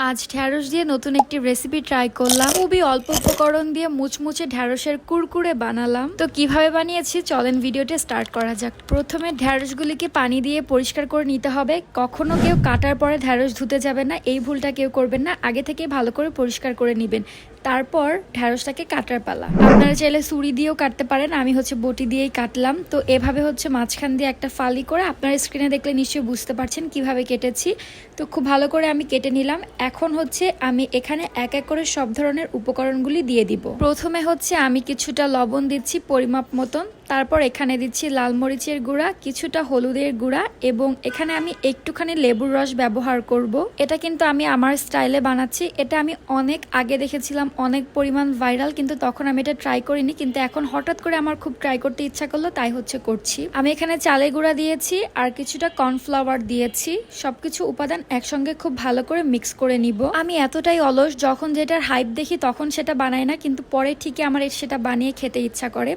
আজ ঢ্যাঁড়স দিয়ে নতুন একটি রেসিপি ট্রাই করলাম। খুবই অল্প উপকরণ দিয়ে মুচমুচে ঢ্যাঁড়সের কুরকুরে বানালাম। তো কিভাবে বানিয়েছি চলেন ভিডিওটা স্টার্ট করা যাক। প্রথমে ঢ্যাঁড়সগুলিকে পানি দিয়ে পরিষ্কার করে নিতে হবে। কখনো কেউ কাটার পরে ঢ্যাঁড়স ধুতে যাবে না, এই ভুলটা কেউ করবেন না। আগে থেকে ভালো করে পরিষ্কার করে নেবেন, তারপর ঢ্যাঁড়সটাকে কাটার পালা। আপনারা চাইলে ছুরি দিয়েও কাটতে পারেন, আমি বটি দিয়েই কাটলাম। তো এভাবে মাঝখান দিয়ে একটা ফালি করে, আপনারা স্ক্রিনে দেখলে নিশ্চয়ই বুঝতে পারছেন কিভাবে কেটেছি। তো খুব ভালো করে আমি কেটে নিলাম। এখন আমি এখানে এক এক করে সব ধরনের উপকরণগুলি দিয়ে দিব। প্রথমে আমি কিছুটা লবণ দিচ্ছি পরিমাপ মতন, তারপর এখানে দিচ্ছি লাল মরিচের গুঁড়া, কিছুটা হলুদের গুঁড়া, এবং এখানে আমি একটুখানি লেবুর রস ব্যবহার করব। এটা কিন্তু আমি আমার স্টাইলে বানাচ্ছি। এটা আমি অনেক আগে দেখেছিলাম, অনেক পরিমাণ ভাইরাল, কিন্তু তখন আমি এটা ট্রাই করিনি। কিন্তু এখন হঠাৎ করে আমার খুব ট্রাই করতে ইচ্ছা করলো, তাই করছি। আমি এখানে চালের গুঁড়া দিয়েছি আর কিছুটা কর্নফ্লাওয়ার দিয়েছি। সবকিছু উপাদান একসঙ্গে খুব ভালো করে মিক্স করে নিব। আমি এতটাই অলস, যখন যেটার হাইপ দেখি তখন সেটা বানাই না, কিন্তু পরে ঠিকই আমার সেটা বানিয়ে খেতে ইচ্ছা করে।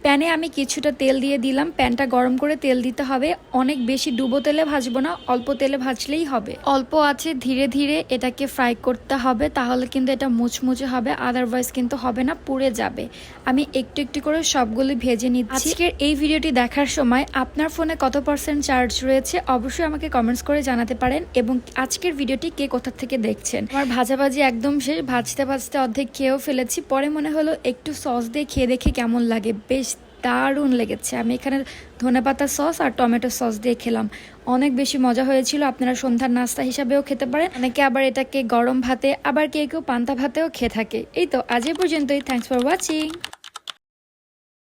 প্যানে আমি কিছুটা তেল দিয়ে দিলাম। প্যানটা গরম করে তেল দিতে হবে। অনেক বেশি ডুবো তেলে ভাজবো না, অল্প তেলে ভাজলেই হবে। অল্প আছে ধীরে ধীরে এটাকে ফ্রাই করতে হবে, তাহলে কিন্তু এটা মুচমুচে হবে, আদারওয়াইজ কিন্তু হবে না, পুড়ে যাবে। আমি একটু একটু করে সবগুলো ভেজে নিচ্ছি। আজকের এই ভিডিওটি দেখার সময় আপনার ফোনে কত % চার্জ রয়েছে অবশ্যই আমাকে কমেন্টস করে জানাতে পারেন, এবং আজকের ভিডিওটি কে কোথা থেকে দেখছেন। আমার ভাজাভাজি একদম শেষ, ভাজতে ভাজতে অর্ধেক খেয়েও ফেলেছি। পরে মনে হলো একটু সস দিয়ে খেয়ে দেখে কেমন লাগে। বেশ দারুণ লেগেছে। আমি এখানে ধনেপাতা সস আর টমেটো সস দিয়ে খেলাম, অনেক বেশি মজা হয়েছিল। আপনারা সন্ধ্যার নাস্তা হিসাবেও খেতে পারেন, অনেকে আবার এটাকে গরম ভাতে, আবার কেউ কেউ পান্তা ভাতেও খেয়ে থাকে। এই তো আজ এ পর্যন্তই। Thanks for watching.